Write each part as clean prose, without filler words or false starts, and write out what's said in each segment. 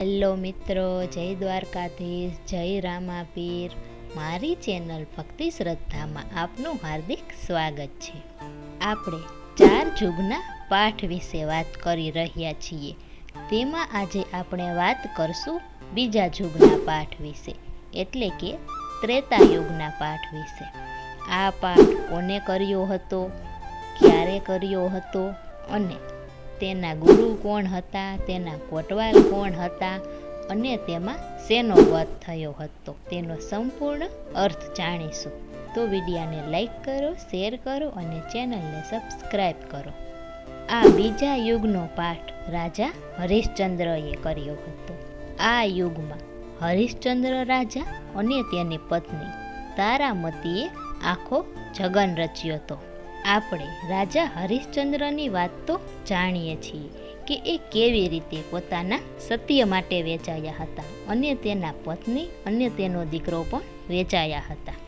Hello મિત્રો, જય દ્વારકાધીશ, જય રામાપીર. મારી ચેનલ ભક્તિ શ્રદ્ધામાં આપનું હાર્દિક સ્વાગત છે. આપણે 4 જુગના પાઠ વિશે વાત કરી રહ્યા છીએ. તેમાં આજે આપણે વાત કરશું બીજા જુગના પાઠ વિશે, એટલે કે ત્રેતા યુગના પાઠ વિશે. આ પાઠ કોને કર્યો હતો, ક્યારે કર્યો હતો અને તેના ગુરુ કોણ હતા, તેના કોટવાલ કોણ હતા અને તેમાં શેનો વધ થયો હતો, તેનો સંપૂર્ણ અર્થ જાણીશું. તો વિડીયોને લાઈક કરો, શેર કરો અને ચેનલને સબસ્ક્રાઈબ કરો. આ બીજા યુગનો પાઠ રાજા હરિશ્ચંદ્રએ કર્યો હતો. આ યુગમાં હરિશ્ચંદ્ર રાજા અને તેની પત્ની તારામતીએ આખો જગન રચ્યો હતો. આપણે રાજા હરિશ્ચંદ્રની વાત તો જાણીએ છીએ કે એ કેવી રીતે પોતાના સત્ય માટે વેચાયા હતા અને તેના પત્ની અને તેનો દીકરો પણ વેચાયા હતા.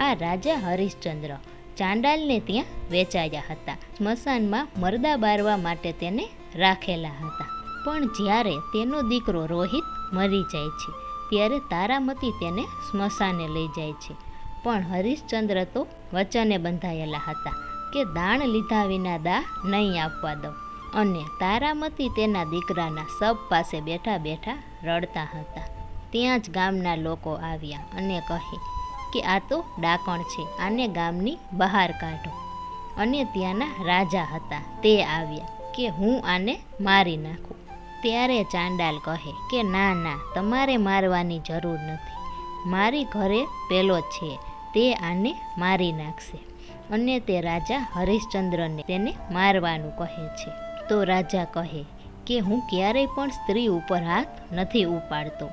આ રાજા હરિશ્ચંદ્ર ચાંડાલને ત્યાં વેચાયા હતા. સ્મશાનમાં મરદા બારવા માટે તેને રાખેલા હતા. પણ જ્યારે તેનો દીકરો રોહિત મરી જાય છે ત્યારે તારામતી તેને સ્મશાને લઈ જાય છે. પણ હરિશ્ચંદ્ર તો વચને બંધાયેલા હતા કે દાણ લીધા વિના દા નહીં આપવા દઉં. અને તારામતી તેના દીકરાના શબ પાસે બેઠા બેઠા રડતા હતા. ત્યાં જ ગામના લોકો આવ્યા અને કહે કે આ તો ડાકણ છે, આને ગામની બહાર કાઢો. અને ત્યાંના રાજા હતા તે આવ્યા કે હું આને મારી નાખું. ત્યારે ચાંડાલ કહે કે ના ના, તમારે મારવાની જરૂર નથી, મારી ઘરે પેલો છે, તે આને મારી નાખશે. અને તે રાજા હરિશ્ચંદ્રને તેને મારવાનું કહે છે. તો રાજા કહે કે હું ક્યારેય પણ સ્ત્રી ઉપર હાથ નથી ઉપાડતો.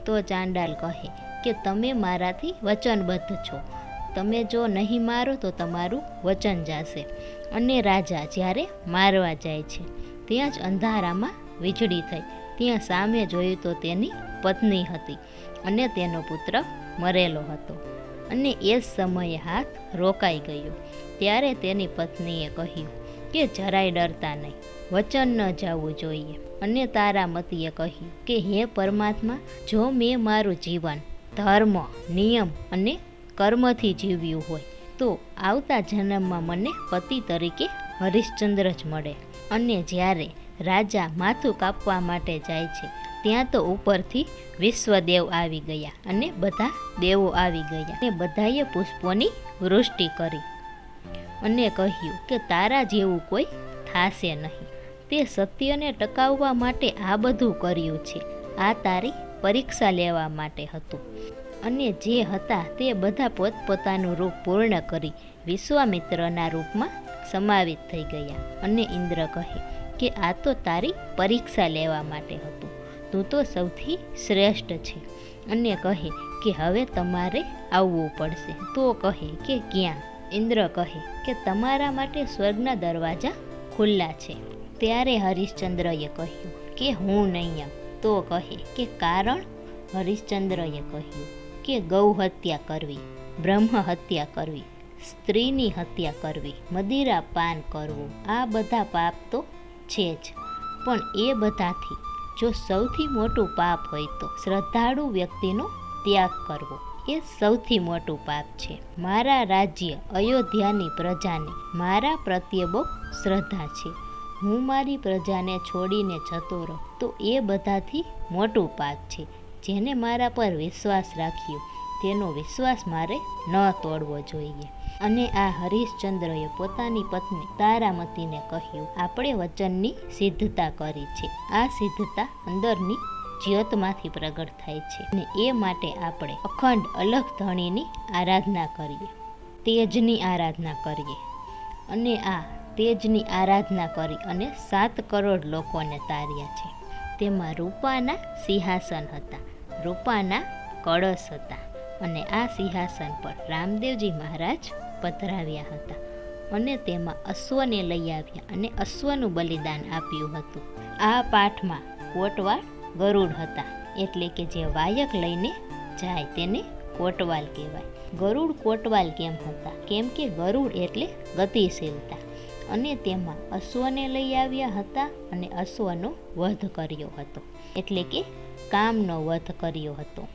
તો ચાંડાલ કહે કે તમે મારાથી વચનબદ્ધ છો, તમે જો નહીં મારો તો તમારું વચન જાશે. અને રાજા જ્યારે મારવા જાય છે ત્યાં જ અંધારામાં વીજળી થઈ. ત્યાં સામે જોયું તો તેની પત્ની હતી અને તેનો પુત્ર મરેલો હતો. અને એ જ સમયે હાથ રોકાઈ ગયો. ત્યારે તેની પત્નીએ કહ્યું કે જરાય ડરતા નહીં, વચન ન જવું જોઈએ. અને તારામતીએ કહ્યું કે હે પરમાત્મા, જો મેં મારું જીવન ધર્મ, નિયમ અને કર્મથી જીવ્યું હોય તો આવતા જન્મમાં મને પતિ તરીકે હરિશ્ચંદ્ર જ મળે. અને જ્યારે રાજા માથું કાપવા માટે જાય છે ત્યાં તો ઉપરથી વિશ્વદેવ આવી ગયા અને બધા દેવો આવી ગયા અને બધાએ પુષ્પોની વૃષ્ટિ કરી અને કહ્યું કે તારા જેવું કોઈ થાશે નહીં. તે સત્યને ટકાવવા માટે આ બધું કર્યું છે. આ તારી પરીક્ષા લેવા માટે હતું. અને જે હતા તે બધા પોતપોતાનું રૂપ પૂર્ણ કરી વિશ્વામિત્રના રૂપમાં સમાવિત થઈ ગયા. અને ઇન્દ્ર કહે કે આ તો તારી પરીક્ષા લેવા માટે હતું, તું તો સૌથી શ્રેષ્ઠ છે. અને કહે કે હવે તમારે આવવું પડશે. તો કહે કે ક્યાં? ઇન્દ્ર કહે કે તમારા માટે સ્વર્ગના દરવાજા ખુલ્લા છે. ત્યારે હરિશ્ચંદ્રએ કહ્યું કે હું નહીં આવું. તો કહે કે કારણ? હરિશ્ચંદ્રએ કહ્યું કે ગૌ હત્યા કરવી, બ્રહ્મ હત્યા કરવી, સ્ત્રીની હત્યા કરવી, મદિરા પાન કરવું, આ બધા પાપ તો છે જ. પણ એ બધાથી જો સૌથી મોટું પાપ હોય તો શ્રદ્ધાળુ વ્યક્તિનો ત્યાગ કરવો, એ સૌથી મોટું પાપ છે. મારા રાજ્ય અયોધ્યાની પ્રજાને મારા પ્રત્યે બહુ શ્રદ્ધા છે. હું મારી પ્રજાને છોડીને જતો રહું તો એ બધાથી મોટું પાપ છે. જેને મારા પર વિશ્વાસ રાખ્યો તેનો વિશ્વાસ મારે ન તોડવો જોઈએ. અને આ હરિશ્ચંદ્રએ પોતાની પત્ની તારામતીને કહ્યું, આપણે વચનની સિદ્ધતા કરી છે. આ સિદ્ધતા અંદરની જ્યોતમાંથી પ્રગટ થાય છે અને એ માટે આપણે અખંડ અલખ ધણીની આરાધના કરીએ, તેજની આરાધના કરીએ. અને આ તેજની આરાધના કરી અને 7 કરોડ લોકોને તાર્યા છે. તેમાં રૂપાના સિંહાસન હતા, રૂપાના કળશ હતા. અને આ સિંહાસન પર રામદેવજી મહારાજ પધરાવ્યા હતા. અને તેમાં અશ્વને લઈ આવ્યા અને અશ્વનું બલિદાન આપ્યું હતું. આ પાઠમાં કોટવાળ ગરુડ હતા, એટલે કે જે વાયક લઈને જાય તેને કોટવાલ કહેવાય. ગરુડ કોટવાલ કેમ હતા? કેમ કે ગરુડ એટલે ગતિશીલતા. અને તેમાં અશ્વને લઈ આવ્યા હતા અને અશ્વનો વધ કર્યો હતો, એટલે કે કામનો વધ કર્યો હતો.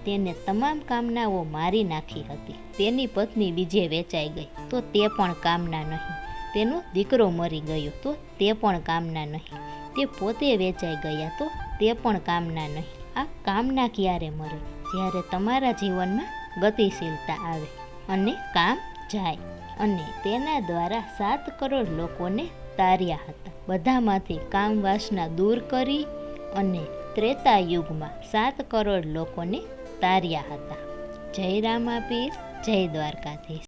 તેને તમામ કામનાઓ મારી નાખી હતી. તેની પત્ની બીજે વેચાઈ ગઈ તો તે પણ કામના નહીં. તેનો દીકરો મરી ગયો તો તે પણ કામના નહીં. તે પોતે વેચાઈ ગયા તો તે પણ કામના નહીં. આ કામના ક્યારે મરે? જ્યારે તમારા જીવનમાં ગતિશીલતા આવે અને કામ જાય. અને તેના દ્વારા 7 કરોડ લોકોને તાર્યા હતા. બધામાંથી કામ વાસના દૂર કરી અને ત્રેતા યુગમાં 7 કરોડ લોકોને તાર્યા હતા. જય રામાપીર, જય દ્વારકાધીશ.